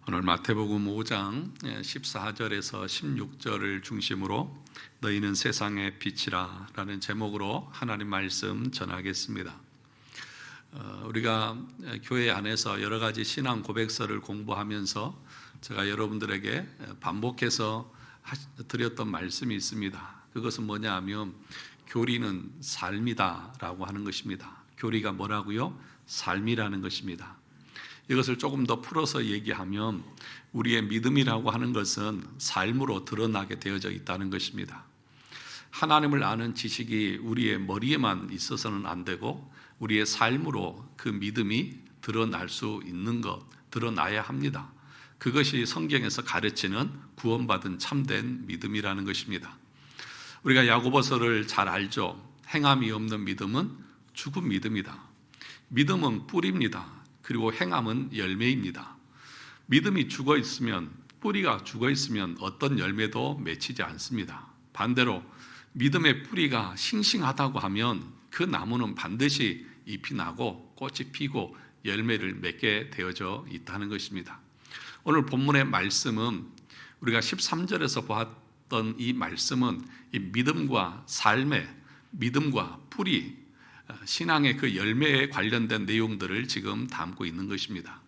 오늘 마태복음 5장 14절에서 16절을 중심으로 너희는 세상의 빛이라 라는 제목으로 하나님 말씀 전하겠습니다. 우리가 교회 안에서 여러 가지 신앙 고백서를 공부하면서 제가 여러분들에게 반복해서 드렸던 말씀이 있습니다. 그것은 뭐냐 하면 교리는 삶이다 라고 하는 것입니다. 교리가 뭐라고요? 삶이라는 것입니다. 이것을 조금 더 풀어서 얘기하면 우리의 믿음이라고 하는 것은 삶으로 드러나게 되어져 있다는 것입니다. 하나님을 아는 지식이 우리의 머리에만 있어서는 안 되고 우리의 삶으로 그 믿음이 드러날 수 있는 것, 드러나야 합니다. 그것이 성경에서 가르치는 구원받은 참된 믿음이라는 것입니다. 우리가 야고보서를 잘 알죠. 행함이 없는 믿음은 죽은 믿음이다. 믿음은 뿌리입니다. 그리고 행함은 열매입니다. 믿음이 죽어 있으면, 뿌리가 죽어 있으면 어떤 열매도 맺히지 않습니다. 반대로 믿음의 뿌리가 싱싱하다고 하면 그 나무는 반드시 잎이 나고 꽃이 피고 열매를 맺게 되어져 있다는 것입니다. 오늘 본문의 말씀은 우리가 13절에서 보았던 이 말씀은 이 믿음과 삶의, 믿음과 뿌리, 신앙의 그 열매에 관련된 내용들을 지금 담고 있는 것입니다.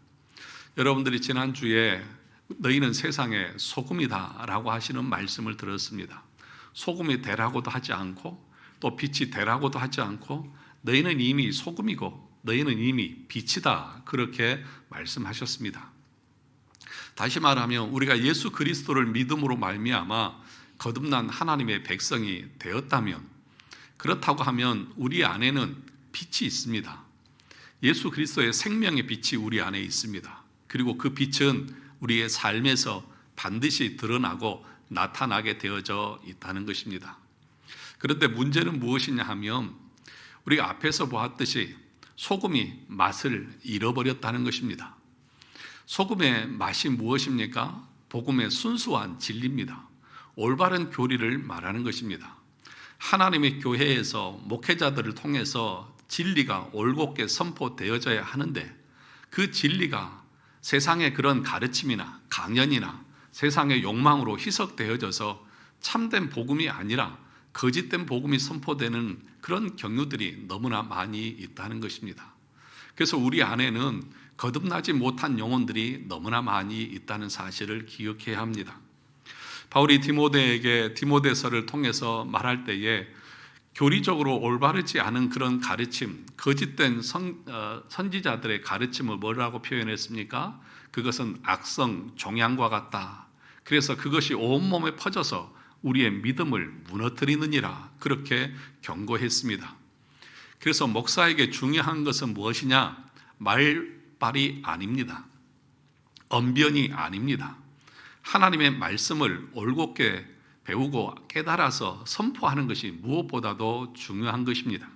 여러분들이 지난주에 너희는 세상의 소금이다 라고 하시는 말씀을 들었습니다. 소금이 되라고도 하지 않고 또 빛이 되라고도 하지 않고 너희는 이미 소금이고 너희는 이미 빛이다 그렇게 말씀하셨습니다. 다시 말하면 우리가 예수 그리스도를 믿음으로 말미암아 거듭난 하나님의 백성이 되었다면, 그렇다고 하면 우리 안에는 빛이 있습니다. 예수 그리스도의 생명의 빛이 우리 안에 있습니다. 그리고 그 빛은 우리의 삶에서 반드시 드러나고 나타나게 되어져 있다는 것입니다. 그런데 문제는 무엇이냐 하면 우리가 앞에서 보았듯이 소금이 맛을 잃어버렸다는 것입니다. 소금의 맛이 무엇입니까? 복음의 순수한 진리입니다. 올바른 교리를 말하는 것입니다. 하나님의 교회에서 목회자들을 통해서 진리가 올곧게 선포되어져야 하는데 그 진리가 세상의 그런 가르침이나 강연이나 세상의 욕망으로 희석되어져서 참된 복음이 아니라 거짓된 복음이 선포되는 그런 경우들이 너무나 많이 있다는 것입니다. 그래서 우리 안에는 거듭나지 못한 영혼들이 너무나 많이 있다는 사실을 기억해야 합니다. 바울이 디모데에게 디모데서를 통해서 말할 때에 교리적으로 올바르지 않은 그런 가르침, 거짓된 선지자들의 가르침을 뭐라고 표현했습니까? 그것은 악성 종양과 같다. 그래서 그것이 온몸에 퍼져서 우리의 믿음을 무너뜨리느니라 그렇게 경고했습니다. 그래서 목사에게 중요한 것은 무엇이냐? 말발이 아닙니다. 언변이 아닙니다. 하나님의 말씀을 올곧게 배우고 깨달아서 선포하는 것이 무엇보다도 중요한 것입니다.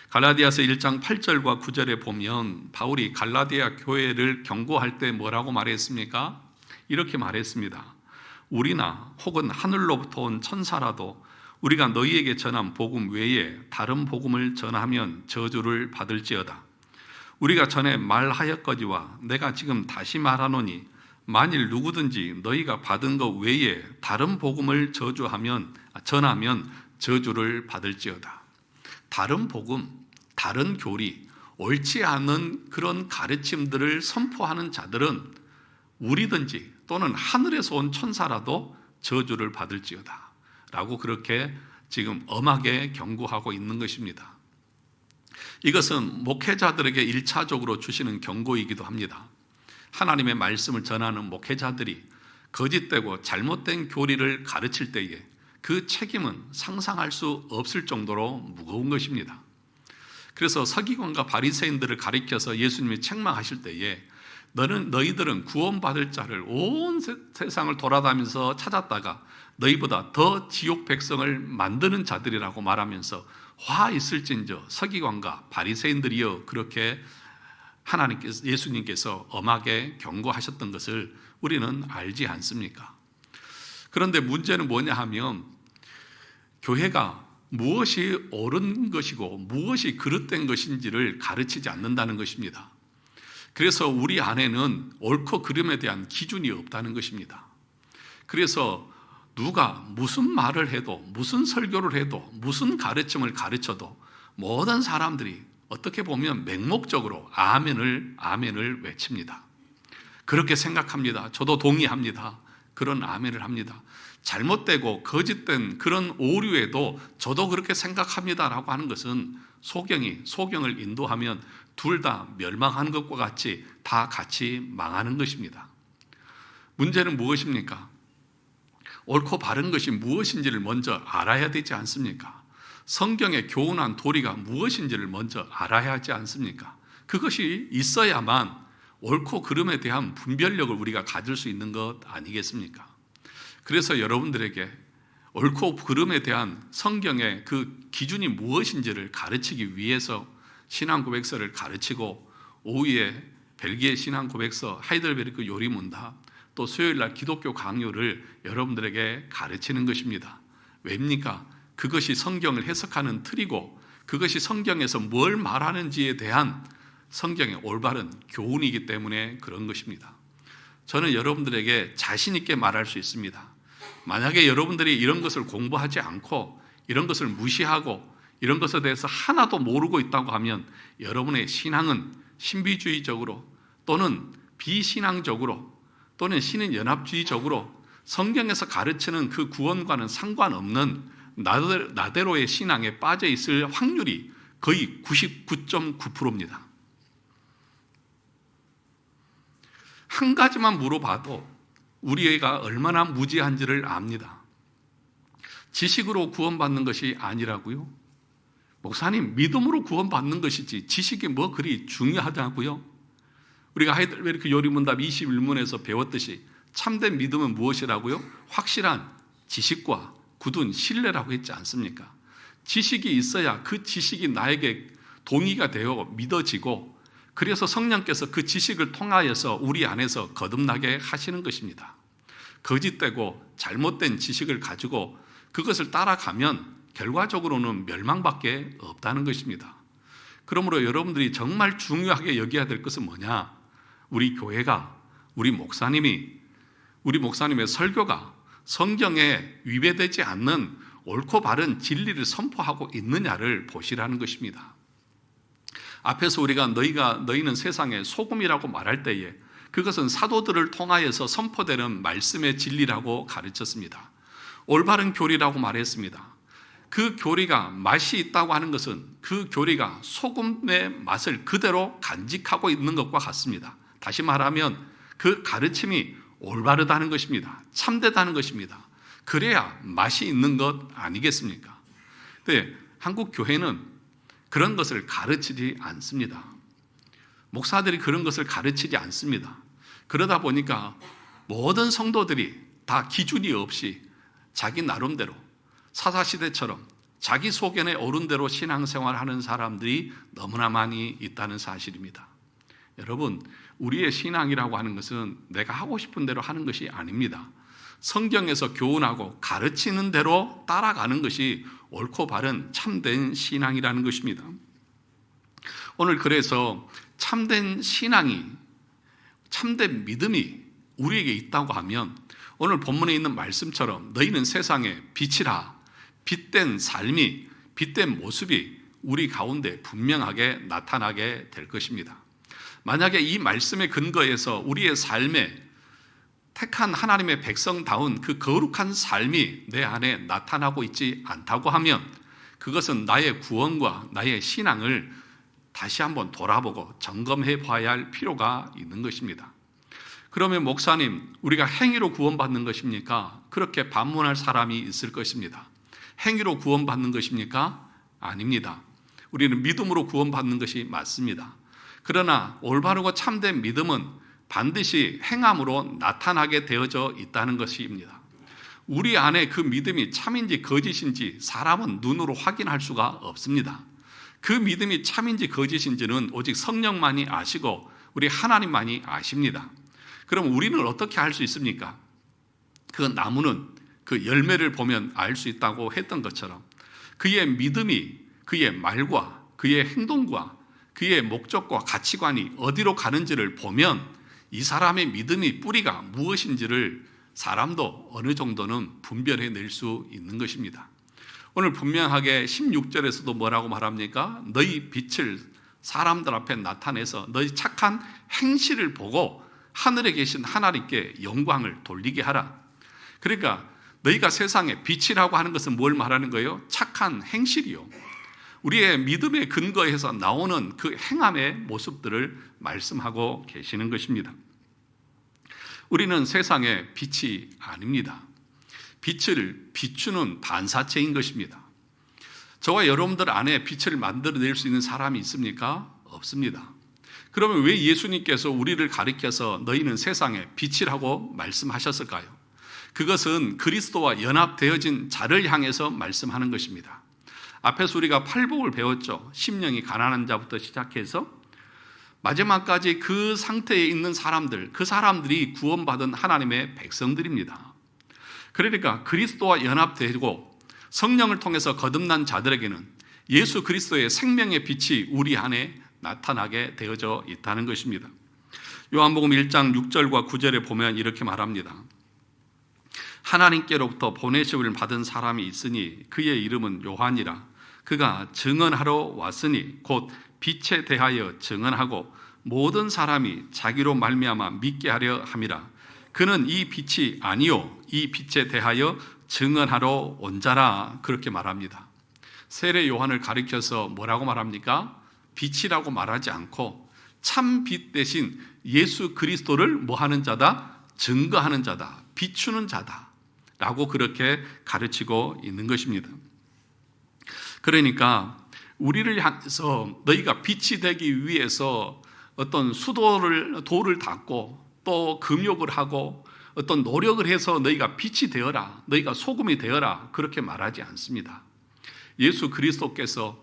갈라디아서 1장 8절과 9절에 보면 바울이 갈라디아 교회를 경고할 때 뭐라고 말했습니까? 이렇게 말했습니다. 우리나 혹은 하늘로부터 온 천사라도 우리가 너희에게 전한 복음 외에 다른 복음을 전하면 저주를 받을지어다. 우리가 전에 말하였거니와 내가 지금 다시 말하노니 만일 누구든지 너희가 받은 것 외에 다른 복음을 전하면 저주를 받을지어다. 다른 복음, 다른 교리, 옳지 않은 그런 가르침들을 선포하는 자들은 우리든지 또는 하늘에서 온 천사라도 저주를 받을지어다 라고 그렇게 지금 엄하게 경고하고 있는 것입니다. 이것은 목회자들에게 1차적으로 주시는 경고이기도 합니다. 하나님의 말씀을 전하는 목회자들이 거짓되고 잘못된 교리를 가르칠 때에 그 책임은 상상할 수 없을 정도로 무거운 것입니다. 그래서 서기관과 바리새인들을 가리켜서 예수님이 책망하실 때에 너희들은 구원받을 자를 온 세상을 돌아다니면서 찾았다가 너희보다 더 지옥 백성을 만드는 자들이라고 말하면서 화 있을진저 서기관과 바리새인들이여 그렇게 예수님께서 엄하게 경고하셨던 것을 우리는 알지 않습니까? 그런데 문제는 뭐냐 하면 교회가 무엇이 옳은 것이고 무엇이 그릇된 것인지를 가르치지 않는다는 것입니다. 그래서 우리 안에는 옳고 그름에 대한 기준이 없다는 것입니다. 그래서 누가 무슨 말을 해도, 무슨 설교를 해도, 무슨 가르침을 가르쳐도 모든 사람들이 어떻게 보면 맹목적으로 아멘을 외칩니다. 그렇게 생각합니다. 저도 동의합니다. 그런 아멘을 합니다. 잘못되고 거짓된 그런 오류에도 저도 그렇게 생각합니다라고 하는 것은 소경을 인도하면 둘 다 멸망하는 것과 같이 다 같이 망하는 것입니다. 문제는 무엇입니까? 옳고 바른 것이 무엇인지를 먼저 알아야 되지 않습니까? 성경의 교훈한 도리가 무엇인지를 먼저 알아야 하지 않습니까? 그것이 있어야만 옳고 그름에 대한 분별력을 우리가 가질 수 있는 것 아니겠습니까? 그래서 여러분들에게 옳고 그름에 대한 성경의 그 기준이 무엇인지를 가르치기 위해서 신앙고백서를 가르치고 오후에 벨기에 신앙고백서, 하이델베르크 요리문답, 또 수요일날 기독교 강요를 여러분들에게 가르치는 것입니다. 왜입니까? 그것이 성경을 해석하는 틀이고 그것이 성경에서 뭘 말하는지에 대한 성경의 올바른 교훈이기 때문에 그런 것입니다. 저는 여러분들에게 자신 있게 말할 수 있습니다. 만약에 여러분들이 이런 것을 공부하지 않고 이런 것을 무시하고 이런 것에 대해서 하나도 모르고 있다고 하면 여러분의 신앙은 신비주의적으로 또는 비신앙적으로 또는 신인연합주의적으로 성경에서 가르치는 그 구원과는 상관없는 나대로의 신앙에 빠져 있을 확률이 거의 99.9%입니다. 한 가지만 물어봐도 우리가 얼마나 무지한지를 압니다. 지식으로 구원받는 것이 아니라고요? 목사님, 믿음으로 구원받는 것이지 지식이 뭐 그리 중요하다고요? 우리가 하이델베르크 요리문답 21문에서 배웠듯이 참된 믿음은 무엇이라고요? 확실한 지식과 굳은 신뢰라고 했지 않습니까? 지식이 있어야 그 지식이 나에게 동의가 되어 믿어지고 그래서 성령께서 그 지식을 통하여서 우리 안에서 거듭나게 하시는 것입니다. 거짓되고 잘못된 지식을 가지고 그것을 따라가면 결과적으로는 멸망밖에 없다는 것입니다. 그러므로 여러분들이 정말 중요하게 여겨야 될 것은 뭐냐? 우리 교회가, 우리 목사님의 설교가 성경에 위배되지 않는 옳고 바른 진리를 선포하고 있느냐를 보시라는 것입니다. 앞에서 우리가 너희는 세상의 소금이라고 말할 때에 그것은 사도들을 통하여서 선포되는 말씀의 진리라고 가르쳤습니다. 올바른 교리라고 말했습니다. 그 교리가 맛이 있다고 하는 것은 그 교리가 소금의 맛을 그대로 간직하고 있는 것과 같습니다. 다시 말하면 그 가르침이 올바르다는 것입니다. 참되다는 것입니다. 그래야 맛이 있는 것 아니겠습니까? 근데 한국 교회는 그런 것을 가르치지 않습니다. 목사들이 그런 것을 가르치지 않습니다. 그러다 보니까 모든 성도들이 다 기준이 없이 자기 나름대로 사사시대처럼 자기 소견에 오른 대로 신앙생활하는 사람들이 너무나 많이 있다는 사실입니다. 여러분, 우리의 신앙이라고 하는 것은 내가 하고 싶은 대로 하는 것이 아닙니다. 성경에서 교훈하고 가르치는 대로 따라가는 것이 옳고 바른 참된 신앙이라는 것입니다. 오늘 그래서 참된 신앙이, 참된 믿음이 우리에게 있다고 하면 오늘 본문에 있는 말씀처럼 너희는 세상의 빛이라, 빛된 삶이, 빛된 모습이 우리 가운데 분명하게 나타나게 될 것입니다. 만약에 이 말씀의 근거에서 우리의 삶에 택한 하나님의 백성다운 그 거룩한 삶이 내 안에 나타나고 있지 않다고 하면 그것은 나의 구원과 나의 신앙을 다시 한번 돌아보고 점검해 봐야 할 필요가 있는 것입니다. 그러면 목사님, 우리가 행위로 구원받는 것입니까? 그렇게 반문할 사람이 있을 것입니다. 행위로 구원받는 것입니까? 아닙니다. 우리는 믿음으로 구원받는 것이 맞습니다. 그러나 올바르고 참된 믿음은 반드시 행함으로 나타나게 되어져 있다는 것입니다. 우리 안에 그 믿음이 참인지 거짓인지 사람은 눈으로 확인할 수가 없습니다. 그 믿음이 참인지 거짓인지는 오직 성령만이 아시고 우리 하나님만이 아십니다. 그럼 우리는 어떻게 할 수 있습니까? 그 나무는 그 열매를 보면 알 수 있다고 했던 것처럼 그의 믿음이 그의 말과 그의 행동과 그의 목적과 가치관이 어디로 가는지를 보면 이 사람의 믿음의 뿌리가 무엇인지를 사람도 어느 정도는 분별해낼 수 있는 것입니다. 오늘 분명하게 16절에서도 뭐라고 말합니까? 너희 빛을 사람들 앞에 나타내서 너희 착한 행실을 보고 하늘에 계신 하나님께 영광을 돌리게 하라. 그러니까 너희가 세상에 빛이라고 하는 것은 뭘 말하는 거예요? 착한 행실이요. 우리의 믿음의 근거에서 나오는 그 행함의 모습들을 말씀하고 계시는 것입니다. 우리는 세상의 빛이 아닙니다. 빛을 비추는 반사체인 것입니다. 저와 여러분들 안에 빛을 만들어낼 수 있는 사람이 있습니까? 없습니다. 그러면 왜 예수님께서 우리를 가리켜서 너희는 세상의 빛이라고 말씀하셨을까요? 그것은 그리스도와 연합되어진 자를 향해서 말씀하는 것입니다. 앞에서 우리가 팔복을 배웠죠. 심령이 가난한 자부터 시작해서 마지막까지 그 상태에 있는 사람들, 그 사람들이 구원받은 하나님의 백성들입니다. 그러니까 그리스도와 연합되고 성령을 통해서 거듭난 자들에게는 예수 그리스도의 생명의 빛이 우리 안에 나타나게 되어져 있다는 것입니다. 요한복음 1장 6절과 9절에 보면 이렇게 말합니다. 하나님께로부터 보내심을 받은 사람이 있으니 그의 이름은 요한이라. 그가 증언하러 왔으니 곧 빛에 대하여 증언하고 모든 사람이 자기로 말미암아 믿게 하려 함이라. 그는 이 빛이 아니요 이 빛에 대하여 증언하러 온 자라. 그렇게 말합니다. 세례 요한을 가리켜서 뭐라고 말합니까? 빛이라고 말하지 않고 참 빛 대신 예수 그리스도를 뭐하는 자다? 증거하는 자다. 비추는 자다 라고 그렇게 가르치고 있는 것입니다. 그러니까 우리를 향해서 너희가 빛이 되기 위해서 어떤 돌을 닦고 또 금욕을 하고 어떤 노력을 해서 너희가 빛이 되어라, 너희가 소금이 되어라 그렇게 말하지 않습니다. 예수 그리스도께서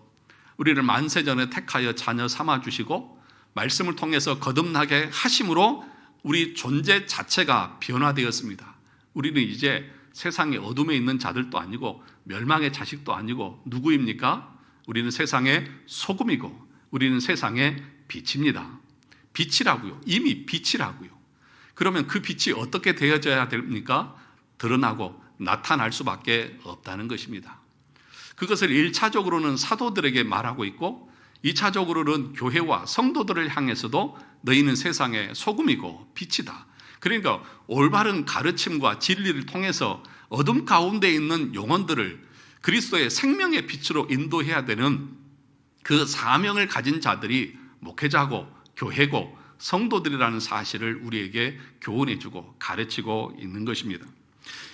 우리를 만세전에 택하여 자녀 삼아주시고 말씀을 통해서 거듭나게 하심으로 우리 존재 자체가 변화되었습니다. 우리는 이제 세상의 어둠에 있는 자들도 아니고 멸망의 자식도 아니고 누구입니까? 우리는 세상의 소금이고 우리는 세상의 빛입니다. 빛이라고요. 이미 빛이라고요. 그러면 그 빛이 어떻게 되어져야 됩니까? 드러나고 나타날 수밖에 없다는 것입니다. 그것을 1차적으로는 사도들에게 말하고 있고 2차적으로는 교회와 성도들을 향해서도 너희는 세상의 소금이고 빛이다. 그러니까 올바른 가르침과 진리를 통해서 어둠 가운데 있는 영혼들을 그리스도의 생명의 빛으로 인도해야 되는 그 사명을 가진 자들이 목회자고 교회고 성도들이라는 사실을 우리에게 교훈해주고 가르치고 있는 것입니다.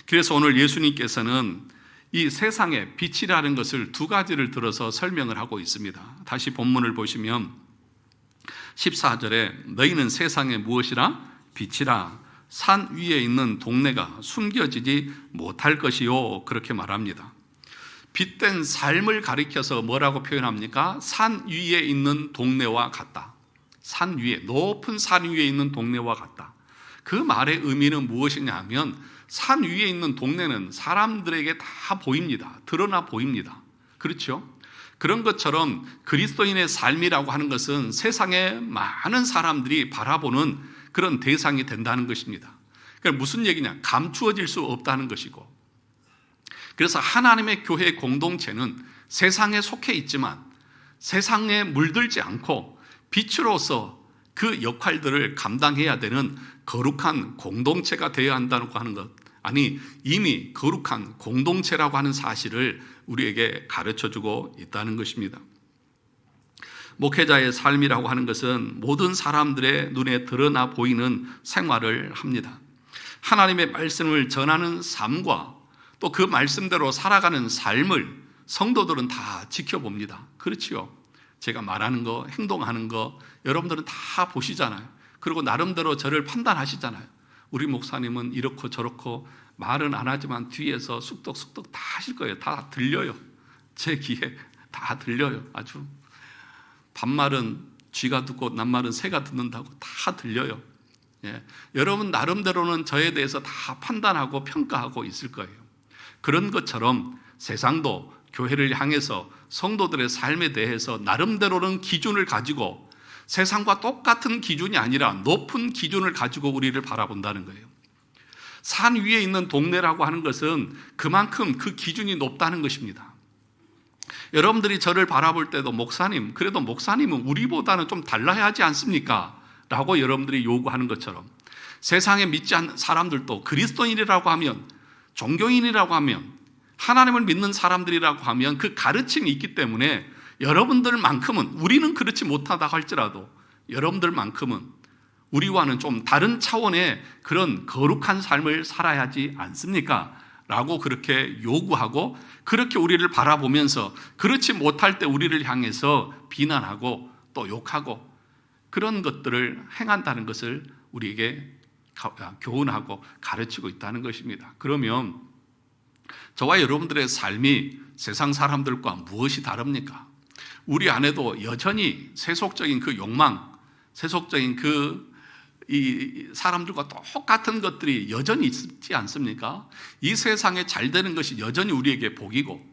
그래서 오늘 예수님께서는 이 세상의 빛이라는 것을 두 가지를 들어서 설명을 하고 있습니다. 다시 본문을 보시면 14절에 너희는 세상의 무엇이라? 빛이라. 산 위에 있는 동네가 숨겨지지 못할 것이요. 그렇게 말합니다. 빛된 삶을 가리켜서 뭐라고 표현합니까? 산 위에 있는 동네와 같다. 산 위에, 높은 산 위에 있는 동네와 같다. 그 말의 의미는 무엇이냐 하면 산 위에 있는 동네는 사람들에게 다 보입니다. 드러나 보입니다. 그렇죠? 그런 것처럼 그리스도인의 삶이라고 하는 것은 세상에 많은 사람들이 바라보는 그런 대상이 된다는 것입니다. 그러니까 무슨 얘기냐? 감추어질 수 없다는 것이고, 그래서 하나님의 교회 공동체는 세상에 속해 있지만 세상에 물들지 않고 빛으로서 그 역할들을 감당해야 되는 거룩한 공동체가 되어야 한다고 하는 것, 아니 이미 거룩한 공동체라고 하는 사실을 우리에게 가르쳐주고 있다는 것입니다. 목회자의 삶이라고 하는 것은 모든 사람들의 눈에 드러나 보이는 생활을 합니다. 하나님의 말씀을 전하는 삶과 또 그 말씀대로 살아가는 삶을 성도들은 다 지켜봅니다. 그렇지요? 제가 말하는 거, 행동하는 거 여러분들은 다 보시잖아요. 그리고 나름대로 저를 판단하시잖아요. 우리 목사님은 이렇고 저렇고 말은 안 하지만 뒤에서 쑥덕쑥덕 다 하실 거예요. 다 들려요. 제 귀에 다 들려요. 아주 반말은 쥐가 듣고 낱말은 새가 듣는다고 다 들려요. 예. 여러분 나름대로는 저에 대해서 다 판단하고 평가하고 있을 거예요. 그런 것처럼 세상도 교회를 향해서 성도들의 삶에 대해서 나름대로는 기준을 가지고 세상과 똑같은 기준이 아니라 높은 기준을 가지고 우리를 바라본다는 거예요. 산 위에 있는 동네라고 하는 것은 그만큼 그 기준이 높다는 것입니다. 여러분들이 저를 바라볼 때도 목사님, 그래도 목사님은 우리보다는 좀 달라야 하지 않습니까? 라고 여러분들이 요구하는 것처럼 세상에 믿지 않는 사람들도 그리스도인이라고 하면, 종교인이라고 하면, 하나님을 믿는 사람들이라고 하면 그 가르침이 있기 때문에 여러분들만큼은, 우리는 그렇지 못하다 할지라도 여러분들만큼은 우리와는 좀 다른 차원의 그런 거룩한 삶을 살아야 하지 않습니까? 라고 그렇게 요구하고, 그렇게 우리를 바라보면서 그렇지 못할 때 우리를 향해서 비난하고 또 욕하고 그런 것들을 행한다는 것을 우리에게 교훈하고 가르치고 있다는 것입니다. 그러면 저와 여러분들의 삶이 세상 사람들과 무엇이 다릅니까? 우리 안에도 여전히 세속적인 그 욕망, 세속적인 이 사람들과 똑같은 것들이 여전히 있지 않습니까? 이 세상에 잘 되는 것이 여전히 우리에게 복이고,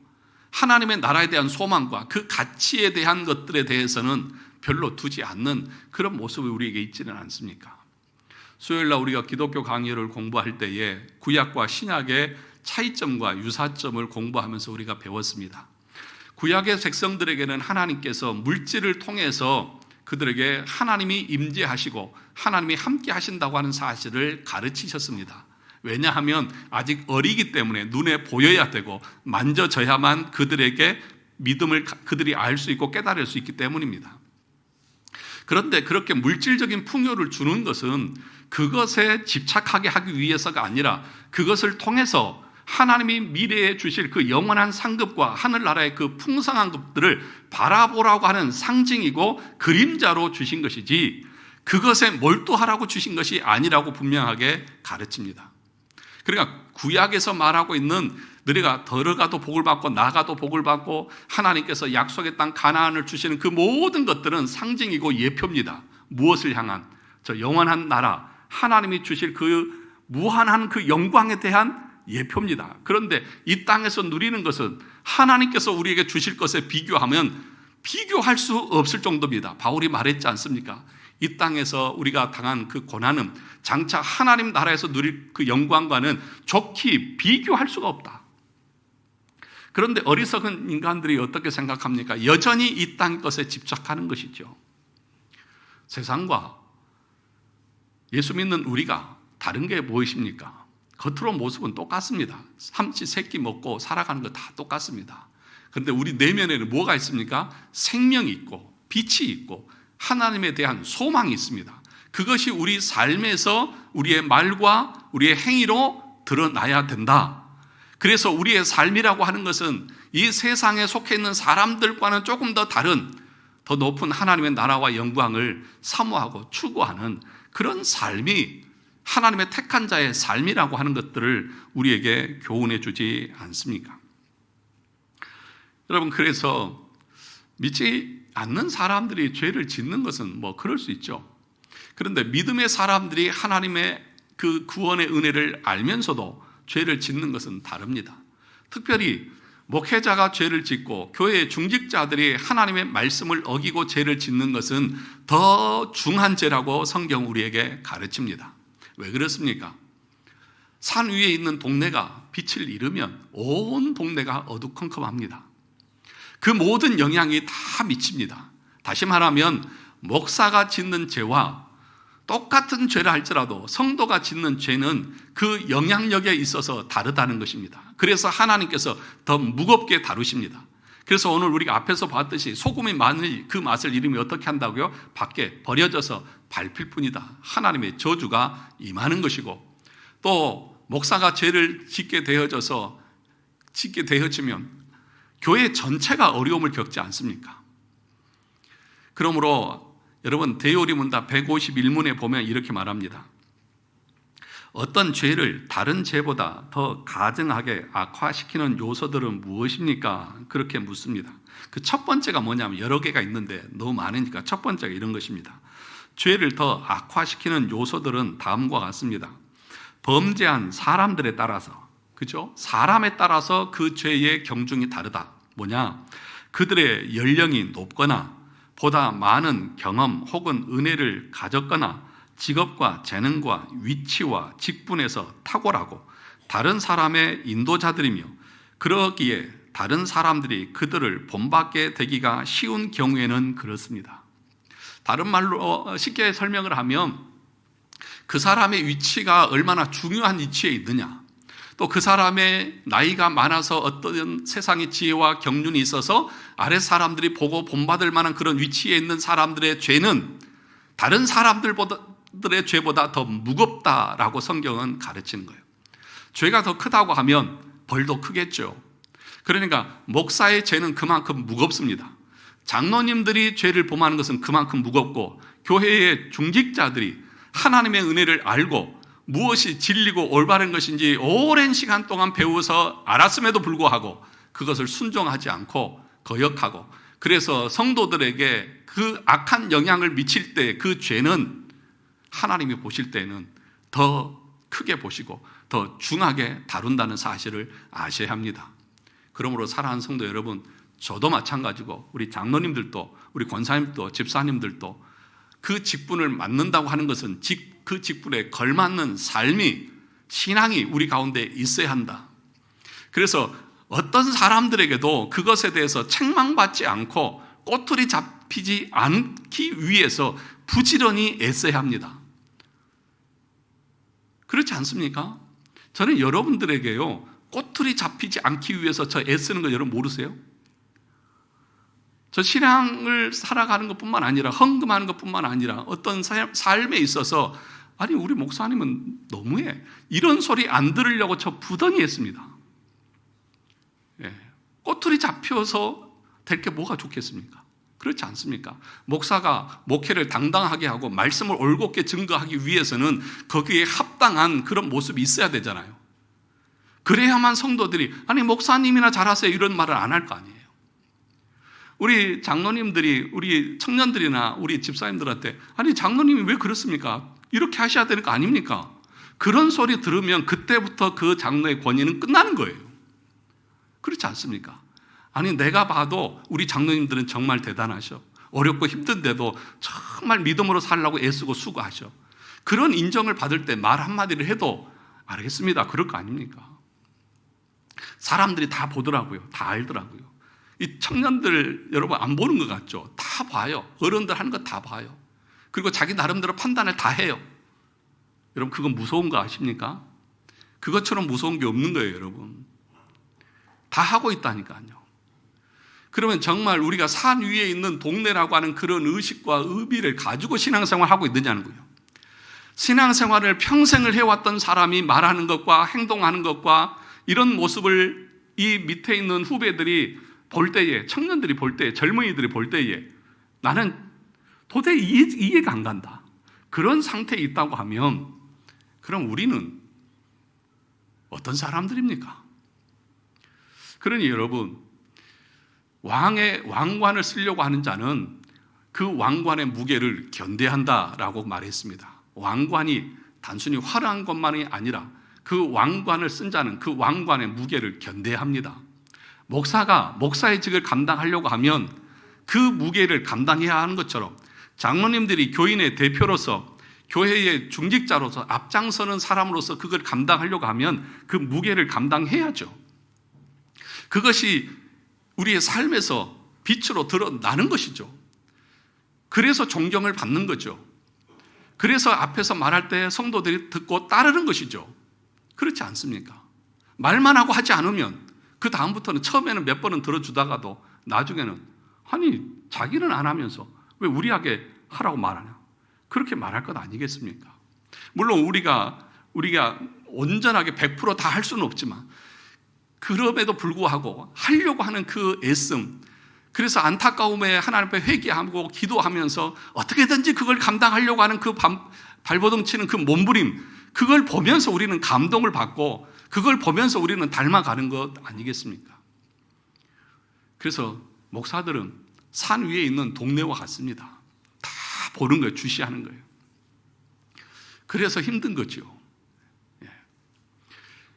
하나님의 나라에 대한 소망과 그 가치에 대한 것들에 대해서는 별로 두지 않는 그런 모습이 우리에게 있지는 않습니까? 수요일날 우리가 기독교 강의를 공부할 때에 구약과 신약의 차이점과 유사점을 공부하면서 우리가 배웠습니다. 구약의 백성들에게는 하나님께서 물질을 통해서 그들에게 하나님이 임재하시고 하나님이 함께 하신다고 하는 사실을 가르치셨습니다. 왜냐하면 아직 어리기 때문에 눈에 보여야 되고 만져져야만 그들에게 믿음을 그들이 알 수 있고 깨달을 수 있기 때문입니다. 그런데 그렇게 물질적인 풍요를 주는 것은 그것에 집착하게 하기 위해서가 아니라 그것을 통해서 하나님이 미래에 주실 그 영원한 상급과 하늘나라의 그 풍성한 것들을 바라보라고 하는 상징이고 그림자로 주신 것이지, 그것에 몰두하라고 주신 것이 아니라고 분명하게 가르칩니다. 그러니까 구약에서 말하고 있는 너희가 들어가도 복을 받고 나가도 복을 받고 하나님께서 약속의 땅 가나안을 주시는 그 모든 것들은 상징이고 예표입니다. 무엇을 향한? 저 영원한 나라, 하나님이 주실 그 무한한 그 영광에 대한 예표입니다. 그런데 이 땅에서 누리는 것은 하나님께서 우리에게 주실 것에 비교하면 비교할 수 없을 정도입니다. 바울이 말했지 않습니까? 이 땅에서 우리가 당한 그 고난은 장차 하나님 나라에서 누릴 그 영광과는 좋게 비교할 수가 없다. 그런데 어리석은 인간들이 어떻게 생각합니까? 여전히 이 땅 것에 집착하는 것이죠. 세상과 예수 믿는 우리가 다른 게 무엇입니까? 겉으로 모습은 똑같습니다. 삼치 세끼 먹고 살아가는 거 다 똑같습니다. 그런데 우리 내면에는 뭐가 있습니까? 생명이 있고 빛이 있고 하나님에 대한 소망이 있습니다. 그것이 우리 삶에서 우리의 말과 우리의 행위로 드러나야 된다. 그래서 우리의 삶이라고 하는 것은 이 세상에 속해 있는 사람들과는 조금 더 다른, 더 높은 하나님의 나라와 영광을 사모하고 추구하는 그런 삶이 하나님의 택한 자의 삶이라고 하는 것들을 우리에게 교훈해 주지 않습니까? 여러분, 그래서 믿지 않는 사람들이 죄를 짓는 것은 뭐 그럴 수 있죠. 그런데 믿음의 사람들이 하나님의 그 구원의 은혜를 알면서도 죄를 짓는 것은 다릅니다. 특별히 목회자가 죄를 짓고 교회의 중직자들이 하나님의 말씀을 어기고 죄를 짓는 것은 더 중한 죄라고 성경 우리에게 가르칩니다. 왜 그렇습니까? 산 위에 있는 동네가 빛을 잃으면 온 동네가 어두컴컴합니다. 그 모든 영향이 다 미칩니다. 다시 말하면 목사가 짓는 죄와 똑같은 죄를 할지라도 성도가 짓는 죄는 그 영향력에 있어서 다르다는 것입니다. 그래서 하나님께서 더 무겁게 다루십니다. 그래서 오늘 우리가 앞에서 봤듯이 소금이 많은 그 맛을 잃으면 어떻게 한다고요? 밖에 버려져서 밟힐 뿐이다. 하나님의 저주가 임하는 것이고, 또 목사가 죄를 짓게 되어지면 교회 전체가 어려움을 겪지 않습니까? 그러므로 여러분, 대요리문답 151문에 보면 이렇게 말합니다. 어떤 죄를 다른 죄보다 더 가증하게 악화시키는 요소들은 무엇입니까? 그렇게 묻습니다. 그 첫 번째가 뭐냐면, 여러 개가 있는데 너무 많으니까 첫 번째가 이런 것입니다. 죄를 더 악화시키는 요소들은 다음과 같습니다. 범죄한 사람들에 따라서, 그죠? 사람에 따라서 그 죄의 경중이 다르다. 뭐냐? 그들의 연령이 높거나 보다 많은 경험 혹은 은혜를 가졌거나 직업과 재능과 위치와 직분에서 탁월하고 다른 사람의 인도자들이며 그러기에 다른 사람들이 그들을 본받게 되기가 쉬운 경우에는 그렇습니다. 다른 말로 쉽게 설명을 하면 그 사람의 위치가 얼마나 중요한 위치에 있느냐, 또 그 사람의 나이가 많아서 어떤 세상의 지혜와 경륜이 있어서 아랫 사람들이 보고 본받을 만한 그런 위치에 있는 사람들의 죄는 다른 사람들의 죄보다 더 무겁다라고 성경은 가르치는 거예요. 죄가 더 크다고 하면 벌도 크겠죠. 그러니까 목사의 죄는 그만큼 무겁습니다. 장로님들이 죄를 범하는 것은 그만큼 무겁고, 교회의 중직자들이 하나님의 은혜를 알고 무엇이 진리고 올바른 것인지 오랜 시간 동안 배워서 알았음에도 불구하고 그것을 순종하지 않고 거역하고, 그래서 성도들에게 그 악한 영향을 미칠 때 그 죄는 하나님이 보실 때는 더 크게 보시고 더 중하게 다룬다는 사실을 아셔야 합니다. 그러므로 사랑하는 성도 여러분, 저도 마찬가지고 우리 장로님들도 우리 권사님도 집사님들도 그 직분을 맡는다고 하는 것은 그 직분에 걸맞는 삶이, 신앙이 우리 가운데 있어야 한다. 그래서 어떤 사람들에게도 그것에 대해서 책망받지 않고 꼬투리 잡히지 않기 위해서 부지런히 애써야 합니다. 그렇지 않습니까? 저는 여러분들에게요, 꼬투리 잡히지 않기 위해서 저 애쓰는 거 여러분 모르세요? 저 신앙을 살아가는 것뿐만 아니라, 헌금하는 것뿐만 아니라 어떤 삶에 있어서 아니 우리 목사님은 너무해, 이런 소리 안 들으려고 저 부단히 했습니다. 꼬투리 잡혀서 될 게 뭐가 좋겠습니까? 그렇지 않습니까? 목사가 목회를 당당하게 하고 말씀을 올곧게 증거하기 위해서는 거기에 합당한 그런 모습이 있어야 되잖아요. 그래야만 성도들이 아니 목사님이나 잘하세요 이런 말을 안 할 거 아니에요. 우리 장로님들이 우리 청년들이나 우리 집사님들한테 아니 장로님이 왜 그렇습니까? 이렇게 하셔야 되는 거 아닙니까? 그런 소리 들으면 그때부터 그 장로의 권위는 끝나는 거예요. 그렇지 않습니까? 아니 내가 봐도 우리 장로님들은 정말 대단하셔. 어렵고 힘든데도 정말 믿음으로 살려고 애쓰고 수고하셔. 그런 인정을 받을 때 말 한마디를 해도 알겠습니다. 그럴 거 아닙니까? 사람들이 다 보더라고요. 다 알더라고요. 이 청년들 여러분 안 보는 것 같죠? 다 봐요. 어른들 하는 거 다 봐요. 그리고 자기 나름대로 판단을 다 해요. 여러분 그건 무서운 거 아십니까? 그것처럼 무서운 게 없는 거예요, 여러분. 다 하고 있다니까요. 그러면 정말 우리가 산 위에 있는 동네라고 하는 그런 의식과 의미를 가지고 신앙생활을 하고 있느냐는 거예요. 신앙생활을 평생을 해왔던 사람이 말하는 것과 행동하는 것과 이런 모습을 이 밑에 있는 후배들이 볼 때에, 청년들이 볼 때에, 젊은이들이 볼 때에 나는 도저히 이해가 안 간다. 그런 상태에 있다고 하면 그럼 우리는 어떤 사람들입니까? 그러니 여러분, 왕관을 쓰려고 하는 자는 그 왕관의 무게를 견뎌한다라고 말했습니다. 왕관이 단순히 화려한 것만이 아니라 그 왕관을 쓴 자는 그 왕관의 무게를 견뎌야 합니다. 목사가 목사의 직을 감당하려고 하면 그 무게를 감당해야 하는 것처럼 장로님들이 교인의 대표로서 교회의 중직자로서 앞장서는 사람으로서 그걸 감당하려고 하면 그 무게를 감당해야죠. 그것이 우리의 삶에서 빛으로 드러나는 것이죠. 그래서 존경을 받는 거죠. 그래서 앞에서 말할 때 성도들이 듣고 따르는 것이죠. 그렇지 않습니까? 말만 하고 하지 않으면 그 다음부터는 처음에는 몇 번은 들어주다가도 나중에는 아니 자기는 안 하면서 왜 우리에게 하라고 말하냐, 그렇게 말할 것 아니겠습니까? 물론 우리가 온전하게 100% 다 할 수는 없지만 그럼에도 불구하고 하려고 하는 그 애씀, 그래서 안타까움에 하나님 앞에 회개하고 기도하면서 어떻게든지 그걸 감당하려고 하는 그 발버둥 치는 그 몸부림, 그걸 보면서 우리는 감동을 받고 그걸 보면서 우리는 닮아가는 것 아니겠습니까? 그래서 목사들은 산 위에 있는 동네와 같습니다. 다 보는 거예요. 주시하는 거예요. 그래서 힘든 거죠.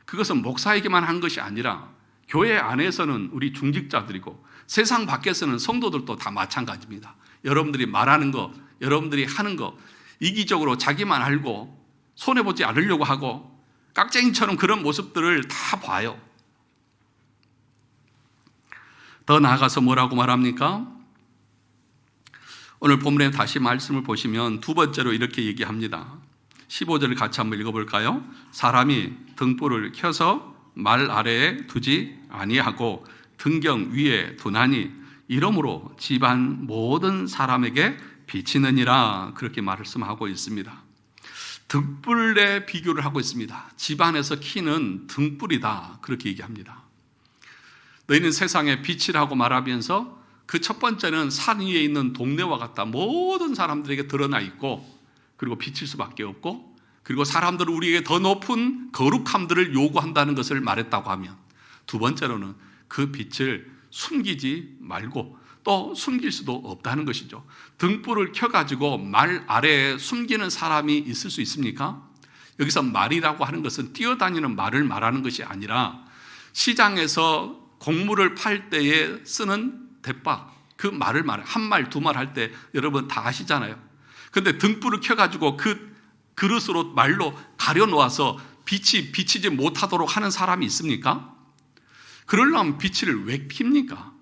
그것은 목사에게만 한 것이 아니라 교회 안에서는 우리 중직자들이고 세상 밖에서는 성도들도 다 마찬가지입니다. 여러분들이 말하는 거, 여러분들이 하는 거 이기적으로 자기만 알고 손해보지 않으려고 하고 깍쟁이처럼 그런 모습들을 다 봐요. 더 나아가서 뭐라고 말합니까? 오늘 본문에 다시 말씀을 보시면 두 번째로 이렇게 얘기합니다. 15절을 같이 한번 읽어볼까요? 사람이 등불을 켜서 말 아래에 두지 아니하고 등경 위에 두나니 이러므로 집안 모든 사람에게 비치느니라, 그렇게 말씀하고 있습니다. 등불에 비교를 하고 있습니다. 집안에서 키는 등불이다, 그렇게 얘기합니다. 너희는 세상에 빛이라고 말하면서 그 첫 번째는 산 위에 있는 동네와 같다. 모든 사람들에게 드러나 있고 그리고 비칠 수밖에 없고 그리고 사람들은 우리에게 더 높은 거룩함들을 요구한다는 것을 말했다고 하면, 두 번째로는 그 빛을 숨기지 말고 또 숨길 수도 없다는 것이죠. 등불을 켜가지고 말 아래에 숨기는 사람이 있을 수 있습니까? 여기서 말이라고 하는 것은 뛰어다니는 말을 말하는 것이 아니라 시장에서 곡물을 팔 때에 쓰는 대박, 그 말을 말해. 한 말, 두 말 할 때 여러분 다 아시잖아요. 근데 등불을 켜가지고 그 그릇으로 말로 가려놓아서 빛이 비치지 못하도록 하는 사람이 있습니까? 그러려면 빛을 왜 핍니까?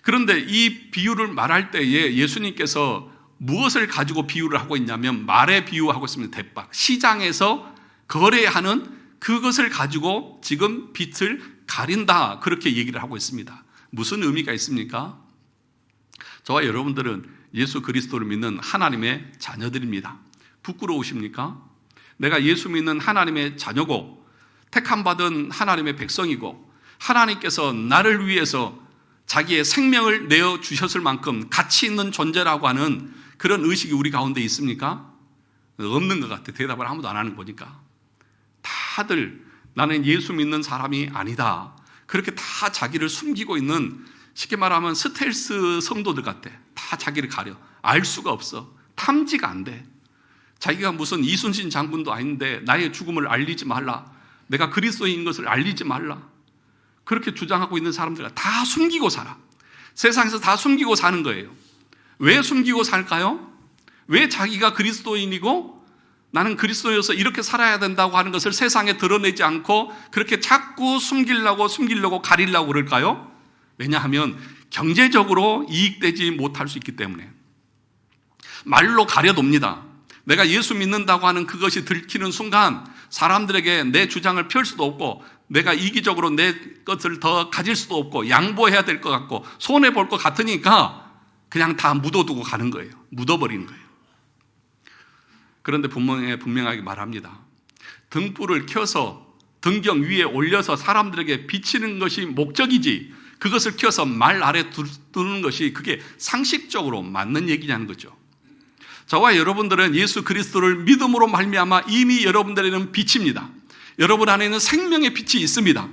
그런데 이 비유를 말할 때에 예수님께서 무엇을 가지고 비유를 하고 있냐면 말에 비유하고 있습니다. 대박. 시장에서 거래하는 그것을 가지고 지금 빛을 가린다, 그렇게 얘기를 하고 있습니다. 무슨 의미가 있습니까? 저와 여러분들은 예수 그리스도를 믿는 하나님의 자녀들입니다. 부끄러우십니까? 내가 예수 믿는 하나님의 자녀고 택함받은 하나님의 백성이고 하나님께서 나를 위해서 자기의 생명을 내어주셨을 만큼 가치 있는 존재라고 하는 그런 의식이 우리 가운데 있습니까? 없는 것 같아. 대답을 아무도 안 하는 거니까. 다들 나는 예수 믿는 사람이 아니다, 그렇게 다 자기를 숨기고 있는, 쉽게 말하면 스텔스 성도들 같아. 다 자기를 가려. 알 수가 없어. 탐지가 안 돼. 자기가 무슨 이순신 장군도 아닌데 나의 죽음을 알리지 말라, 내가 그리스도인 것을 알리지 말라, 그렇게 주장하고 있는 사람들은 다 숨기고 살아. 세상에서 다 숨기고 사는 거예요. 왜 숨기고 살까요? 왜 자기가 그리스도인이고 나는 그리스도여서 이렇게 살아야 된다고 하는 것을 세상에 드러내지 않고 그렇게 자꾸 숨기려고 가리려고 그럴까요? 왜냐하면 경제적으로 이익되지 못할 수 있기 때문에. 말로 가려둡니다. 내가 예수 믿는다고 하는 그것이 들키는 순간 사람들에게 내 주장을 펼 수도 없고 내가 이기적으로 내 것을 더 가질 수도 없고 양보해야 될 것 같고 손해볼 것 같으니까 그냥 다 묻어두고 가는 거예요. 묻어버리는 거예요. 그런데 분명하게 말합니다. 등불을 켜서 등경 위에 올려서 사람들에게 비치는 것이 목적이지, 그것을 켜서 말 아래 두는 것이 그게 상식적으로 맞는 얘기냐는 거죠. 저와 여러분들은 예수 그리스도를 믿음으로 말미암아 이미 여러분들에게는 빛입니다. 여러분 안에는 생명의 빛이 있습니다.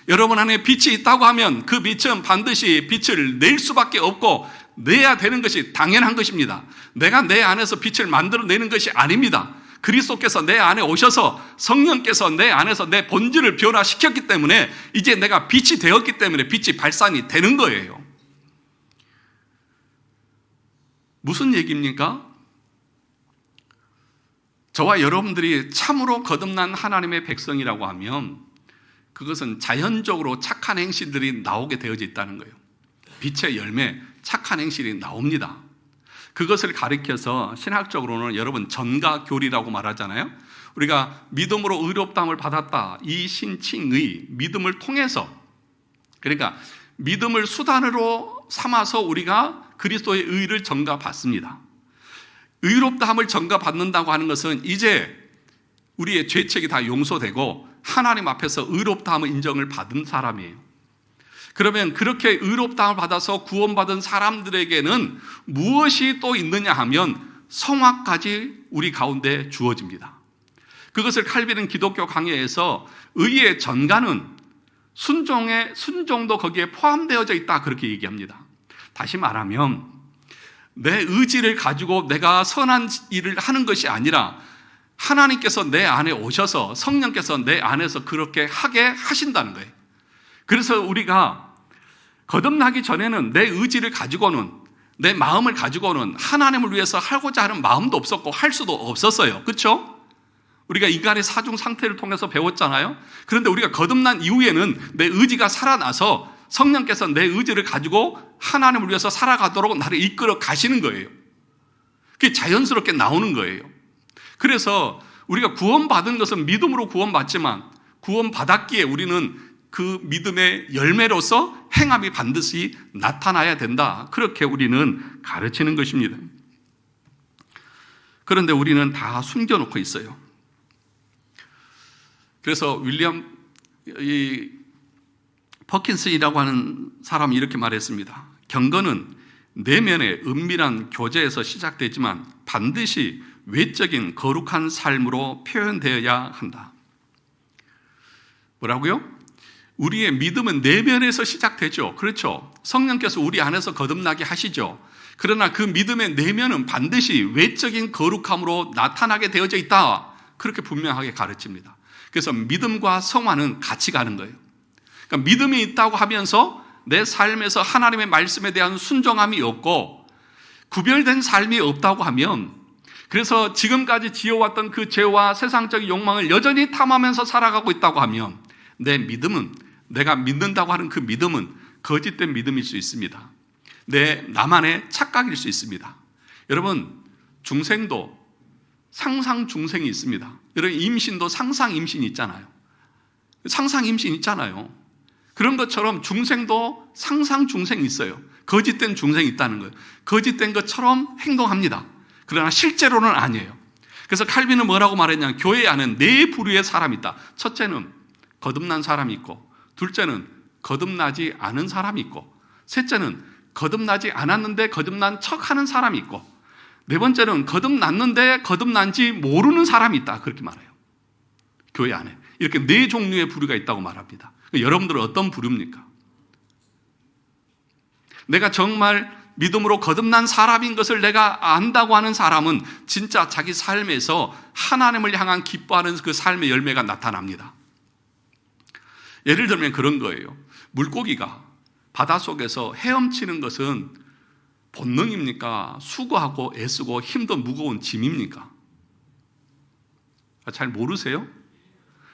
여러분 안에 빛이 있다고 하면 그 빛은 반드시 빛을 낼 수밖에 없고 내야 되는 것이 당연한 것입니다. 내가 내 안에서 빛을 만들어내는 것이 아닙니다. 그리스도께서 내 안에 오셔서 성령께서 내 안에서 내 본질을 변화시켰기 때문에 이제 내가 빛이 되었기 때문에 빛이 발산이 되는 거예요. 무슨 얘기입니까? 저와 여러분들이 참으로 거듭난 하나님의 백성이라고 하면 그것은 자연적으로 착한 행실들이 나오게 되어져 있다는 거예요. 빛의 열매, 착한 행실이 나옵니다. 그것을 가리켜서 신학적으로는 여러분 전가교리라고 말하잖아요. 우리가 믿음으로 의롭다함을 받았다, 이 신칭의 믿음을 통해서, 그러니까 믿음을 수단으로 삼아서 우리가 그리스도의 의를 전가받습니다. 의롭다함을 전가받는다고 하는 것은 이제 우리의 죄책이 다 용서되고 하나님 앞에서 의롭다함을 인정을 받은 사람이에요. 그러면 그렇게 의롭다함을 받아서 구원받은 사람들에게는 무엇이 또 있느냐 하면 성화까지 우리 가운데 주어집니다. 그것을 칼빈은 기독교 강해에서 의의 전가는 순종도 거기에 포함되어져 있다, 그렇게 얘기합니다. 다시 말하면 내 의지를 가지고 내가 선한 일을 하는 것이 아니라 하나님께서 내 안에 오셔서 성령께서 내 안에서 그렇게 하게 하신다는 거예요. 그래서 우리가 거듭나기 전에는 내 의지를 가지고는, 내 마음을 가지고는 하나님을 위해서 하고자 하는 마음도 없었고 할 수도 없었어요. 그렇죠? 우리가 인간의 사중 상태를 통해서 배웠잖아요. 그런데 우리가 거듭난 이후에는 내 의지가 살아나서 성령께서 내 의지를 가지고 하나님을 위해서 살아가도록 나를 이끌어 가시는 거예요. 그게 자연스럽게 나오는 거예요. 그래서 우리가 구원받은 것은 믿음으로 구원받지만 구원받았기에 우리는 그 믿음의 열매로서 행함이 반드시 나타나야 된다. 그렇게 우리는 가르치는 것입니다. 그런데 우리는 다 숨겨놓고 있어요. 그래서 윌리엄 퍼킨슨이라고 하는 사람이 이렇게 말했습니다. 경건은 내면의 은밀한 교제에서 시작되지만 반드시 외적인 거룩한 삶으로 표현되어야 한다. 뭐라고요? 우리의 믿음은 내면에서 시작되죠. 그렇죠? 성령께서 우리 안에서 거듭나게 하시죠. 그러나 그 믿음의 내면은 반드시 외적인 거룩함으로 나타나게 되어져 있다. 그렇게 분명하게 가르칩니다. 그래서 믿음과 성화는 같이 가는 거예요. 그러니까 믿음이 있다고 하면서 내 삶에서 하나님의 말씀에 대한 순종함이 없고 구별된 삶이 없다고 하면, 그래서 지금까지 지어왔던 그 죄와 세상적인 욕망을 여전히 탐하면서 살아가고 있다고 하면 내 믿음은, 내가 믿는다고 하는 그 믿음은 거짓된 믿음일 수 있습니다. 나만의 착각일 수 있습니다. 여러분, 중생도 상상 중생이 있습니다. 여러분, 임신도 상상 임신이 있잖아요. 상상 임신 있잖아요. 그런 것처럼 중생도 상상 중생이 있어요. 거짓된 중생이 있다는 거예요. 거짓된 것처럼 행동합니다. 그러나 실제로는 아니에요. 그래서 칼빈은 뭐라고 말했냐면, 교회 안에 네 부류의 사람이 있다. 첫째는 거듭난 사람이 있고, 둘째는 거듭나지 않은 사람이 있고, 셋째는 거듭나지 않았는데 거듭난 척하는 사람이 있고, 네 번째는 거듭났는데 거듭난지 모르는 사람이 있다. 그렇게 말해요. 교회 안에 이렇게 네 종류의 부류가 있다고 말합니다. 여러분들은 어떤 부류입니까? 내가 정말 믿음으로 거듭난 사람인 것을 내가 안다고 하는 사람은 진짜 자기 삶에서 하나님을 향한 기뻐하는 그 삶의 열매가 나타납니다. 예를 들면 그런 거예요. 물고기가 바닷속에서 헤엄치는 것은 본능입니까? 수고하고 애쓰고 힘도 무거운 짐입니까? 잘 모르세요?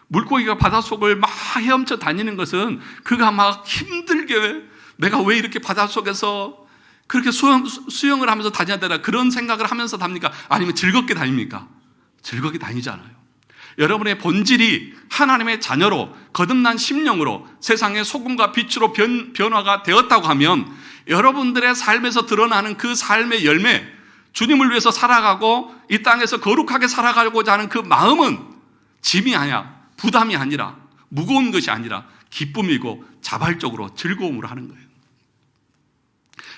물고기가 바닷속을 막 헤엄쳐 다니는 것은 그가 막 힘들게, 내가 왜 이렇게 바닷속에서 그렇게 수영을 하면서 다녀야 되나, 그런 생각을 하면서 답니까? 아니면 즐겁게 다닙니까? 즐겁게 다니잖아요. 여러분의 본질이 하나님의 자녀로 거듭난 심령으로 세상의 소금과 빛으로 변화가 되었다고 하면 여러분들의 삶에서 드러나는 그 삶의 열매, 주님을 위해서 살아가고 이 땅에서 거룩하게 살아가고자 하는 그 마음은 짐이 아니야, 부담이 아니라, 무거운 것이 아니라 기쁨이고 자발적으로 즐거움으로 하는 거예요.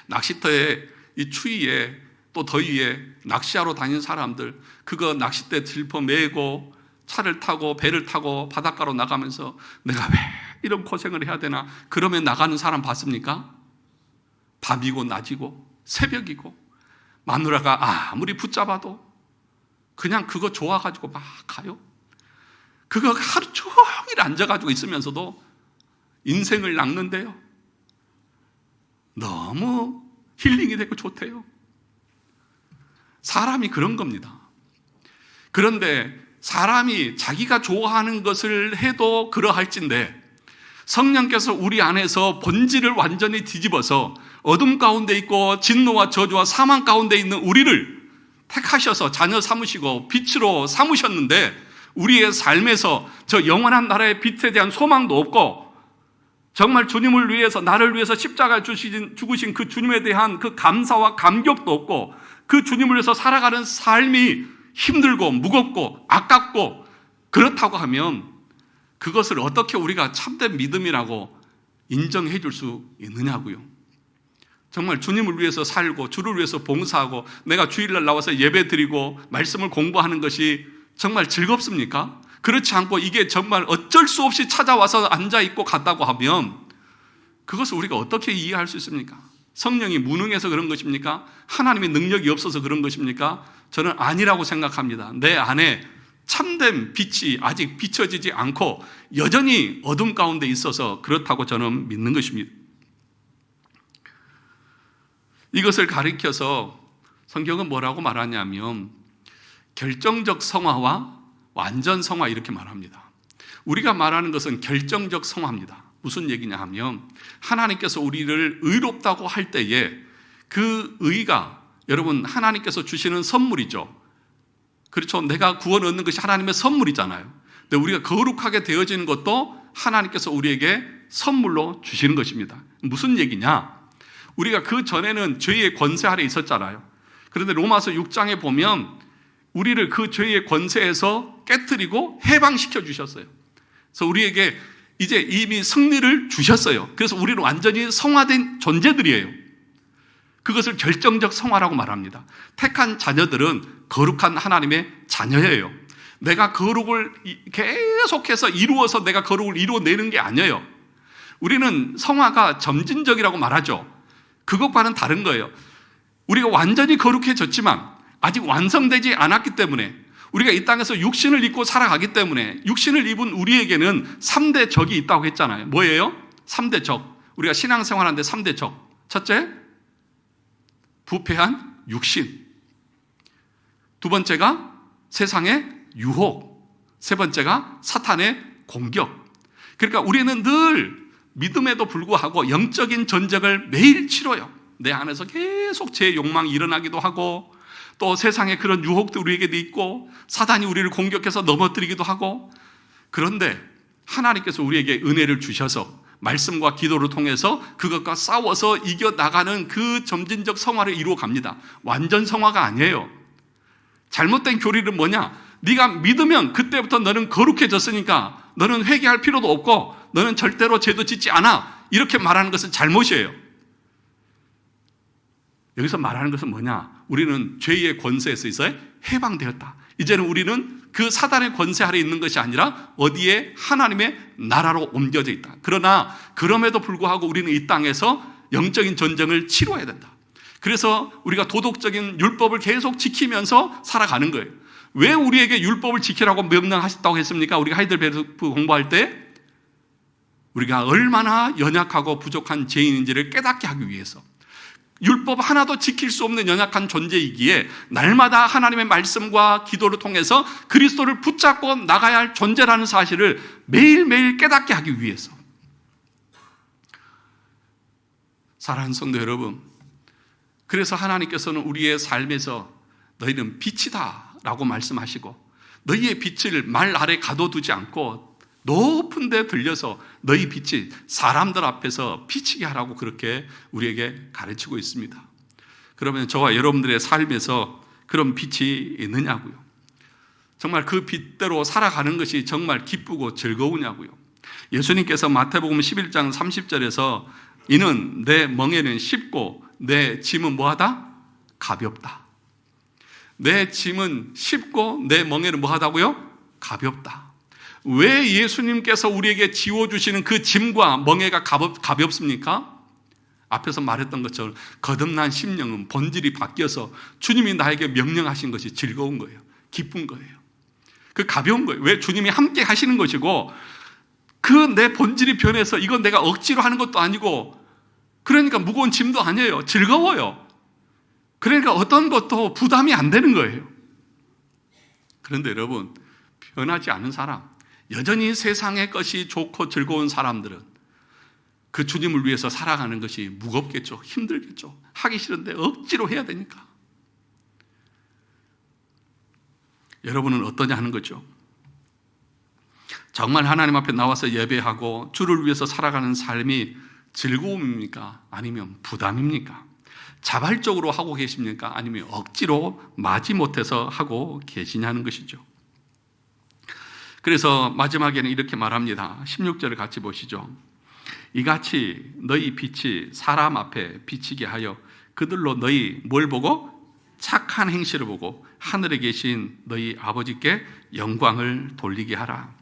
낚시터에 이 추위에 또 더위에 낚시하러 다니는 사람들, 그거 낚싯대 들퍼 메고 차를 타고 배를 타고 바닷가로 나가면서 내가 왜 이런 고생을 해야 되나, 그러면 나가는 사람 봤습니까? 밤이고 낮이고 새벽이고 마누라가 아무리 붙잡아도 그냥 그거 좋아가지고 막 가요. 그거 하루 종일 앉아가지고 있으면서도 인생을 낚는데요. 너무 힐링이 되고 좋대요. 사람이 그런 겁니다. 그런데 사람이 자기가 좋아하는 것을 해도 그러할진데 성령께서 우리 안에서 본질을 완전히 뒤집어서 어둠 가운데 있고 진노와 저주와 사망 가운데 있는 우리를 택하셔서 자녀 삼으시고 빛으로 삼으셨는데 우리의 삶에서 저 영원한 나라의 빛에 대한 소망도 없고 정말 주님을 위해서, 나를 위해서 십자가에 죽으신 그 주님에 대한 그 감사와 감격도 없고 그 주님을 위해서 살아가는 삶이 힘들고 무겁고 아깝고 그렇다고 하면 그것을 어떻게 우리가 참된 믿음이라고 인정해 줄 수 있느냐고요. 정말 주님을 위해서 살고 주를 위해서 봉사하고 내가 주일날 나와서 예배 드리고 말씀을 공부하는 것이 정말 즐겁습니까? 그렇지 않고 이게 정말 어쩔 수 없이 찾아와서 앉아있고 갔다고 하면 그것을 우리가 어떻게 이해할 수 있습니까? 성령이 무능해서 그런 것입니까? 하나님의 능력이 없어서 그런 것입니까? 저는 아니라고 생각합니다. 내 안에 참된 빛이 아직 비춰지지 않고 여전히 어둠 가운데 있어서 그렇다고 저는 믿는 것입니다. 이것을 가리켜서 성경은 뭐라고 말하냐면 결정적 성화와 완전 성화 이렇게 말합니다. 우리가 말하는 것은 결정적 성화입니다. 무슨 얘기냐 하면 하나님께서 우리를 의롭다고 할 때에 그 의가 여러분 하나님께서 주시는 선물이죠. 그렇죠. 내가 구원 얻는 것이 하나님의 선물이잖아요. 근데 우리가 거룩하게 되어지는 것도 하나님께서 우리에게 선물로 주시는 것입니다. 무슨 얘기냐? 우리가 그 전에는 죄의 권세 아래 있었잖아요. 그런데 로마서 6장에 보면 우리를 그 죄의 권세에서 깨트리고 해방시켜 주셨어요. 그래서 우리에게 이제 이미 승리를 주셨어요. 그래서 우리는 완전히 성화된 존재들이에요. 그것을 결정적 성화라고 말합니다. 택한 자녀들은 거룩한 하나님의 자녀예요. 내가 거룩을 계속해서 이루어서 내가 거룩을 이루어내는 게 아니에요. 우리는 성화가 점진적이라고 말하죠. 그것과는 다른 거예요. 우리가 완전히 거룩해졌지만 아직 완성되지 않았기 때문에 우리가 이 땅에서 육신을 입고 살아가기 때문에 육신을 입은 우리에게는 3대 적이 있다고 했잖아요. 뭐예요? 3대 적. 우리가 신앙생활하는데 3대 적. 첫째, 부패한 육신. 두 번째가 세상의 유혹. 세 번째가 사탄의 공격. 그러니까 우리는 늘 믿음에도 불구하고 영적인 전쟁을 매일 치러요. 내 안에서 계속 제 욕망이 일어나기도 하고 또 세상의 그런 유혹도 우리에게도 있고 사단이 우리를 공격해서 넘어뜨리기도 하고 그런데 하나님께서 우리에게 은혜를 주셔서 말씀과 기도를 통해서 그것과 싸워서 이겨나가는 그 점진적 성화를 이루어 갑니다. 완전 성화가 아니에요. 잘못된 교리는 뭐냐? 네가 믿으면 그때부터 너는 거룩해졌으니까 너는 회개할 필요도 없고 너는 절대로 죄도 짓지 않아. 이렇게 말하는 것은 잘못이에요. 여기서 말하는 것은 뭐냐? 우리는 죄의 권세에서 해방되었다. 이제는 우리는 그 사단의 권세 아래 있는 것이 아니라 어디에 하나님의 나라로 옮겨져 있다. 그러나 그럼에도 불구하고 우리는 이 땅에서 영적인 전쟁을 치러야 된다. 그래서 우리가 도덕적인 율법을 계속 지키면서 살아가는 거예요. 왜 우리에게 율법을 지키라고 명령하셨다고 했습니까? 우리가 하이델베르크 공부할 때 우리가 얼마나 연약하고 부족한 죄인인지를 깨닫게 하기 위해서 율법 하나도 지킬 수 없는 연약한 존재이기에 날마다 하나님의 말씀과 기도를 통해서 그리스도를 붙잡고 나가야 할 존재라는 사실을 매일매일 깨닫게 하기 위해서. 사랑하는 성도 여러분, 그래서 하나님께서는 우리의 삶에서 너희는 빛이다 라고 말씀하시고 너희의 빛을 말 아래 가둬두지 않고 높은 데 들려서 너희 빛이 사람들 앞에서 비치게 하라고 그렇게 우리에게 가르치고 있습니다. 그러면 저와 여러분들의 삶에서 그런 빛이 있느냐고요. 정말 그 빛대로 살아가는 것이 정말 기쁘고 즐거우냐고요. 예수님께서 마태복음 11장 30절에서 이는 내 멍에는 쉽고 내 짐은 뭐하다? 가볍다. 내 짐은 쉽고 내 멍에는 뭐하다고요? 가볍다. 왜 예수님께서 우리에게 지워주시는 그 짐과 멍에가 가볍습니까? 앞에서 말했던 것처럼 거듭난 심령은 본질이 바뀌어서 주님이 나에게 명령하신 것이 즐거운 거예요. 기쁜 거예요. 그 가벼운 거예요. 왜? 주님이 함께 하시는 것이고 그 내 본질이 변해서 이건 내가 억지로 하는 것도 아니고 그러니까 무거운 짐도 아니에요. 즐거워요. 그러니까 어떤 것도 부담이 안 되는 거예요. 그런데 여러분, 변하지 않은 사람, 여전히 세상의 것이 좋고 즐거운 사람들은 그 주님을 위해서 살아가는 것이 무겁겠죠. 힘들겠죠. 하기 싫은데 억지로 해야 되니까. 여러분은 어떠냐 하는 거죠. 정말 하나님 앞에 나와서 예배하고 주를 위해서 살아가는 삶이 즐거움입니까? 아니면 부담입니까? 자발적으로 하고 계십니까? 아니면 억지로 마지못해서 하고 계시냐는 것이죠. 그래서 마지막에는 이렇게 말합니다. 16절을 같이 보시죠. 이같이 너희 빛이 사람 앞에 비치게 하여 그들로 너희 뭘 보고? 착한 행실을 보고 하늘에 계신 너희 아버지께 영광을 돌리게 하라.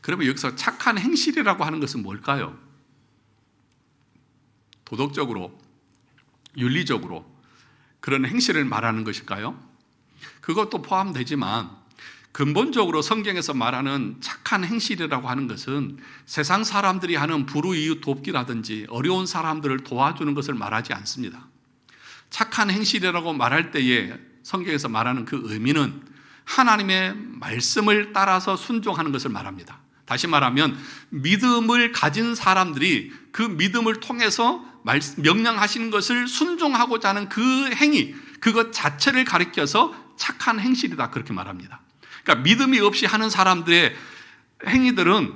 그러면 여기서 착한 행실이라고 하는 것은 뭘까요? 도덕적으로, 윤리적으로 그런 행실을 말하는 것일까요? 그것도 포함되지만 근본적으로 성경에서 말하는 착한 행실이라고 하는 것은 세상 사람들이 하는 불우이웃 돕기라든지 어려운 사람들을 도와주는 것을 말하지 않습니다. 착한 행실이라고 말할 때에 성경에서 말하는 그 의미는 하나님의 말씀을 따라서 순종하는 것을 말합니다. 다시 말하면 믿음을 가진 사람들이 그 믿음을 통해서 명령하시는 것을 순종하고자 하는 그 행위, 그것 자체를 가리켜서 착한 행실이다, 그렇게 말합니다. 그러니까 믿음이 없이 하는 사람들의 행위들은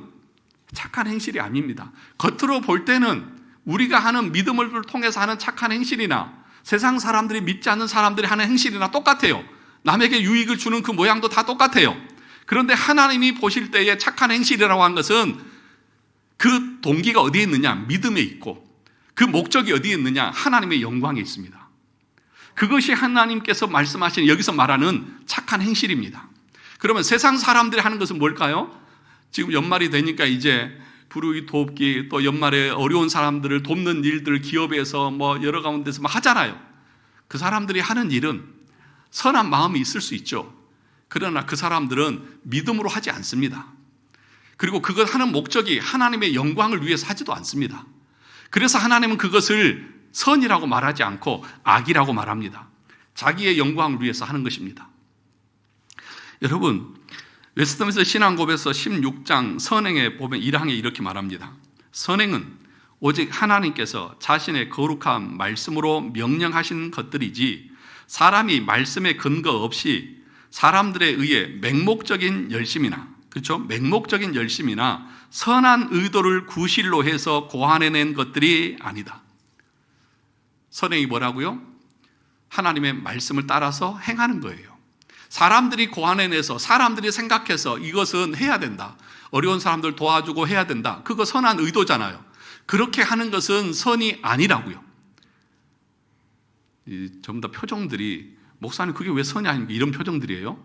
착한 행실이 아닙니다. 겉으로 볼 때는 우리가 하는 믿음을 통해서 하는 착한 행실이나 세상 사람들이 믿지 않는 사람들이 하는 행실이나 똑같아요. 남에게 유익을 주는 그 모양도 다 똑같아요. 그런데 하나님이 보실 때의 착한 행실이라고 하는 것은 그 동기가 어디에 있느냐? 믿음에 있고, 그 목적이 어디에 있느냐? 하나님의 영광에 있습니다. 그것이 하나님께서 말씀하시는 여기서 말하는 착한 행실입니다. 그러면 세상 사람들이 하는 것은 뭘까요? 지금 연말이 되니까 이제 불우이 돕기, 또 연말에 어려운 사람들을 돕는 일들 기업에서 뭐 여러 가운데서 하잖아요. 그 사람들이 하는 일은 선한 마음이 있을 수 있죠. 그러나 그 사람들은 믿음으로 하지 않습니다. 그리고 그것 하는 목적이 하나님의 영광을 위해서 하지도 않습니다. 그래서 하나님은 그것을 선이라고 말하지 않고 악이라고 말합니다. 자기의 영광을 위해서 하는 것입니다. 여러분, 웨스트민스터 신앙고백서 16장 선행에 보면 1항에 이렇게 말합니다. 선행은 오직 하나님께서 자신의 거룩한 말씀으로 명령하신 것들이지 사람이 말씀에 근거 없이 사람들에 의해 맹목적인 열심이나, 그렇죠? 맹목적인 열심이나 선한 의도를 구실로 해서 고안해낸 것들이 아니다. 선행이 뭐라고요? 하나님의 말씀을 따라서 행하는 거예요. 사람들이 고안해내서 사람들이 생각해서 이것은 해야 된다, 어려운 사람들 도와주고 해야 된다, 그거 선한 의도잖아요. 그렇게 하는 것은 선이 아니라고요. 전부 다 표정들이, 목사님 그게 왜 선이 아닙니까? 이런 표정들이에요.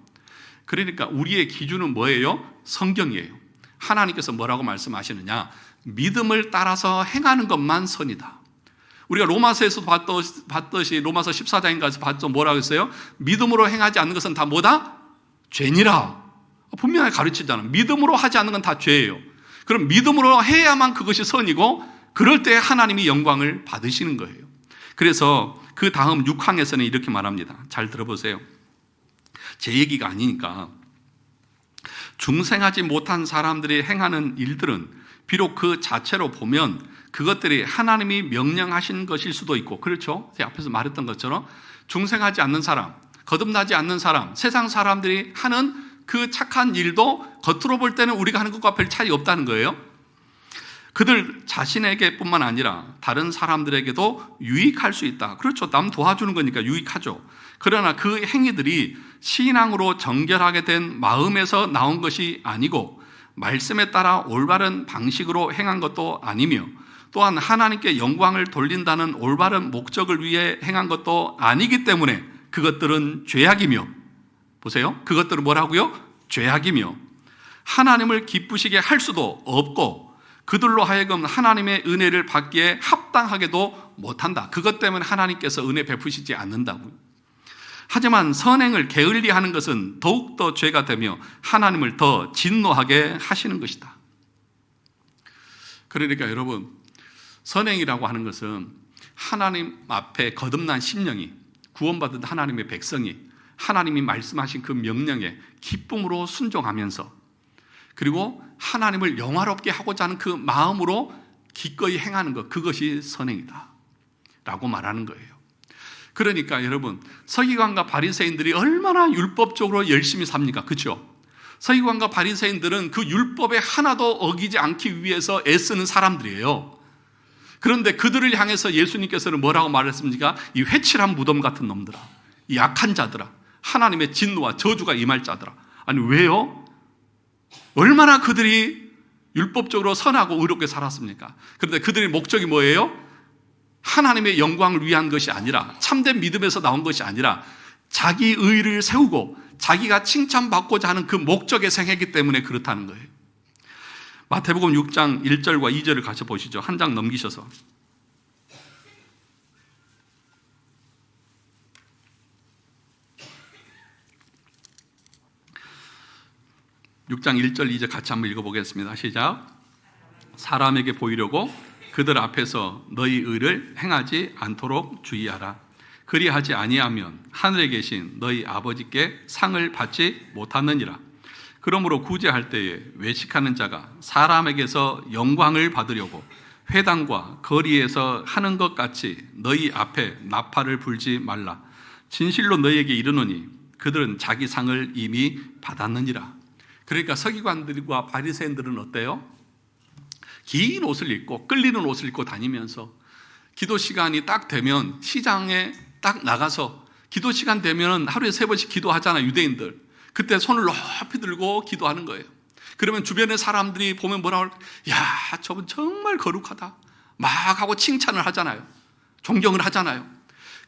그러니까 우리의 기준은 뭐예요? 성경이에요. 하나님께서 뭐라고 말씀하시느냐? 믿음을 따라서 행하는 것만 선이다. 우리가 로마서에서 봤듯이 로마서 14장인가에서 봤죠. 뭐라고 했어요? 믿음으로 행하지 않는 것은 다 뭐다? 죄니라. 분명히 가르치잖아. 믿음으로 하지 않는 건 다 죄예요. 그럼 믿음으로 해야만 그것이 선이고, 그럴 때 하나님이 영광을 받으시는 거예요. 그래서 그 다음 6항에서는 이렇게 말합니다. 잘 들어보세요. 제 얘기가 아니니까. 중생하지 못한 사람들이 행하는 일들은 비록 그 자체로 보면 그것들이 하나님이 명령하신 것일 수도 있고, 그렇죠? 제가 앞에서 말했던 것처럼 중생하지 않는 사람, 거듭나지 않는 사람, 세상 사람들이 하는 그 착한 일도 겉으로 볼 때는 우리가 하는 것과 별 차이 없다는 거예요. 그들 자신에게 뿐만 아니라 다른 사람들에게도 유익할 수 있다. 그렇죠. 남 도와주는 거니까 유익하죠. 그러나 그 행위들이 신앙으로 정결하게 된 마음에서 나온 것이 아니고 말씀에 따라 올바른 방식으로 행한 것도 아니며, 또한 하나님께 영광을 돌린다는 올바른 목적을 위해 행한 것도 아니기 때문에 그것들은 죄악이며, 보세요. 그것들은 뭐라고요? 죄악이며 하나님을 기쁘시게 할 수도 없고 그들로 하여금 하나님의 은혜를 받기에 합당하게도 못한다. 그것 때문에 하나님께서 은혜 베푸시지 않는다고요. 하지만 선행을 게을리하는 것은 더욱더 죄가 되며 하나님을 더 진노하게 하시는 것이다. 그러니까 여러분, 선행이라고 하는 것은 하나님 앞에 거듭난 심령이, 구원받은 하나님의 백성이 하나님이 말씀하신 그 명령에 기쁨으로 순종하면서, 그리고 하나님을 영화롭게 하고자 하는 그 마음으로 기꺼이 행하는 것, 그것이 선행이다 라고 말하는 거예요. 그러니까 여러분, 서기관과 바리새인들이 얼마나 율법적으로 열심히 삽니까? 그렇죠? 서기관과 바리새인들은 그 율법에 하나도 어기지 않기 위해서 애쓰는 사람들이에요. 그런데 그들을 향해서 예수님께서는 뭐라고 말했습니까? 이 회칠한 무덤 같은 놈들아, 이 약한 자들아, 하나님의 진노와 저주가 임할 자들아. 아니 왜요? 얼마나 그들이 율법적으로 선하고 의롭게 살았습니까? 그런데 그들의 목적이 뭐예요? 하나님의 영광을 위한 것이 아니라, 참된 믿음에서 나온 것이 아니라 자기 의를 세우고 자기가 칭찬받고자 하는 그 목적에 행했기 때문에 그렇다는 거예요. 마태복음 6장 1절과 2절을 같이 보시죠. 한 장 넘기셔서. 6장 1절 2절 같이 한번 읽어보겠습니다. 시작. 사람에게 보이려고 그들 앞에서 너희 의를 행하지 않도록 주의하라. 그리하지 아니하면 하늘에 계신 너희 아버지께 상을 받지 못하느니라. 그러므로 구제할 때에 외식하는 자가 사람에게서 영광을 받으려고 회당과 거리에서 하는 것 같이 너희 앞에 나팔을 불지 말라. 진실로 너희에게 이르노니 그들은 자기 상을 이미 받았느니라. 그러니까 서기관들과 바리새인들은 어때요? 긴 옷을 입고 끌리는 옷을 입고 다니면서 기도 시간이 딱 되면 시장에 딱 나가서 기도 시간 되면 하루에 3번씩 기도하잖아요, 유대인들. 그때 손을 높이 들고 기도하는 거예요. 그러면 주변의 사람들이 보면 뭐라고 할까? 야, 저분 정말 거룩하다 막 하고 칭찬을 하잖아요. 존경을 하잖아요.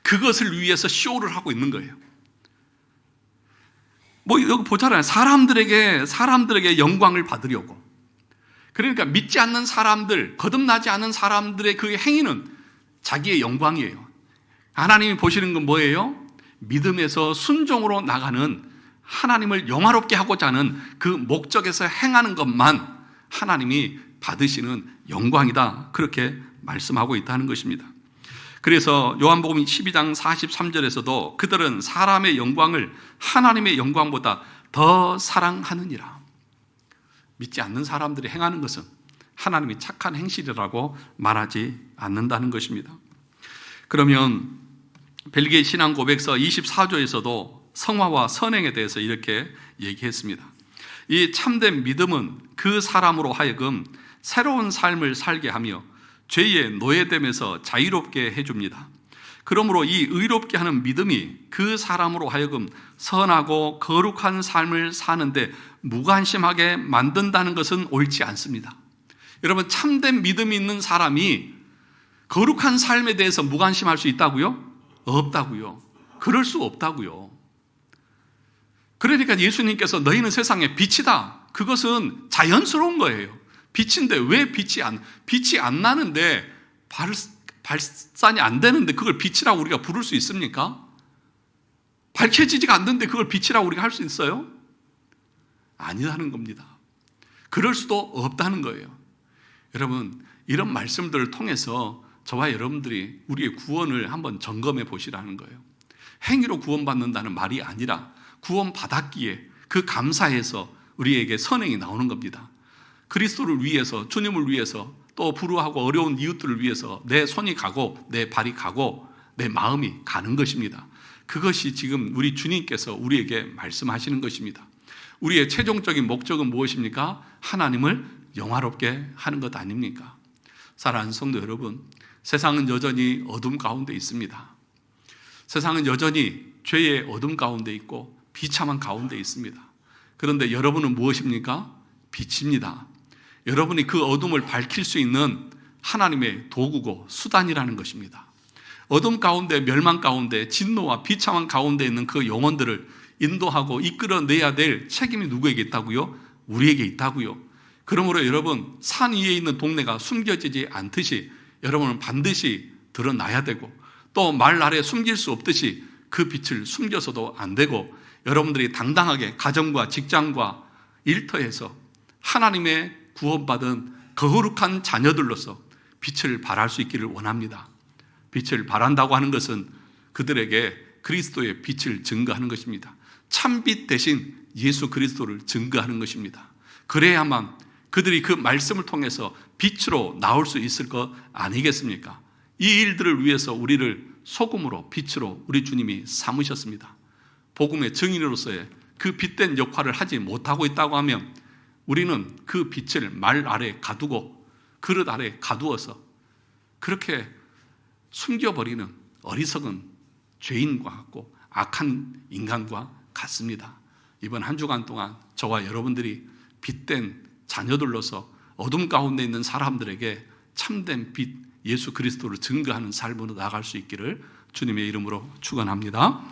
그것을 위해서 쇼를 하고 있는 거예요. 뭐 여기 보잖아요. 사람들에게 영광을 받으려고. 그러니까 믿지 않는 사람들, 거듭나지 않은 사람들의 그 행위는 자기의 영광이에요. 하나님이 보시는 건 뭐예요? 믿음에서 순종으로 나가는, 하나님을 영화롭게 하고자 하는 그 목적에서 행하는 것만 하나님이 받으시는 영광이다, 그렇게 말씀하고 있다는 것입니다. 그래서 요한복음 12장 43절에서도 그들은 사람의 영광을 하나님의 영광보다 더 사랑하느니라. 믿지 않는 사람들이 행하는 것은 하나님이 착한 행실이라고 말하지 않는다는 것입니다. 그러면 벨기에 신앙 고백서 24조에서도 성화와 선행에 대해서 이렇게 얘기했습니다. 이 참된 믿음은 그 사람으로 하여금 새로운 삶을 살게 하며 죄의 노예됨에서 자유롭게 해줍니다. 그러므로 이 의롭게 하는 믿음이 그 사람으로 하여금 선하고 거룩한 삶을 사는데 무관심하게 만든다는 것은 옳지 않습니다. 여러분, 참된 믿음이 있는 사람이 거룩한 삶에 대해서 무관심할 수 있다고요? 없다고요. 그럴 수 없다고요. 그러니까 예수님께서 너희는 세상의 빛이다, 그것은 자연스러운 거예요. 빛인데 왜 빛이 안 나는데 발산이 안 되는데 그걸 빛이라고 우리가 부를 수 있습니까? 밝혀지지가 않는데 그걸 빛이라고 우리가 할 수 있어요? 아니라는 겁니다. 그럴 수도 없다는 거예요. 여러분, 이런 말씀들을 통해서 저와 여러분들이 우리의 구원을 한번 점검해 보시라는 거예요. 행위로 구원받는다는 말이 아니라 구원받았기에 그 감사해서 우리에게 선행이 나오는 겁니다. 그리스도를 위해서, 주님을 위해서, 또 불우하고 어려운 이웃들을 위해서 내 손이 가고 내 발이 가고 내 마음이 가는 것입니다. 그것이 지금 우리 주님께서 우리에게 말씀하시는 것입니다. 우리의 최종적인 목적은 무엇입니까? 하나님을 영화롭게 하는 것 아닙니까? 사랑하는 성도 여러분, 세상은 여전히 어둠 가운데 있습니다. 세상은 여전히 죄의 어둠 가운데 있고 비참한 가운데 있습니다. 그런데 여러분은 무엇입니까? 빛입니다. 여러분이 그 어둠을 밝힐 수 있는 하나님의 도구고 수단이라는 것입니다. 어둠 가운데, 멸망 가운데, 진노와 비참한 가운데 있는 그 영혼들을 인도하고 이끌어내야 될 책임이 누구에게 있다고요? 우리에게 있다고요. 그러므로 여러분, 산 위에 있는 동네가 숨겨지지 않듯이 여러분은 반드시 드러나야 되고, 또 말 아래 숨길 수 없듯이 그 빛을 숨겨서도 안 되고, 여러분들이 당당하게 가정과 직장과 일터에서 하나님의 구원받은 거룩한 자녀들로서 빛을 발할 수 있기를 원합니다. 빛을 발한다고 하는 것은 그들에게 그리스도의 빛을 증거하는 것입니다. 참빛 대신 예수 그리스도를 증거하는 것입니다. 그래야만 그들이 그 말씀을 통해서 빛으로 나올 수 있을 것 아니겠습니까? 이 일들을 위해서 우리를 소금으로, 빛으로 우리 주님이 삼으셨습니다. 복음의 증인으로서의 그 빛된 역할을 하지 못하고 있다고 하면 우리는 그 빛을 말 아래 가두고 그릇 아래 가두어서 그렇게 숨겨버리는 어리석은 죄인과 같고 악한 인간과 같습니다. 이번 한 주간 동안 저와 여러분들이 빛된 자녀들로서 어둠 가운데 있는 사람들에게 참된 빛 예수 그리스도를 증거하는 삶으로 나아갈 수 있기를 주님의 이름으로 축원합니다.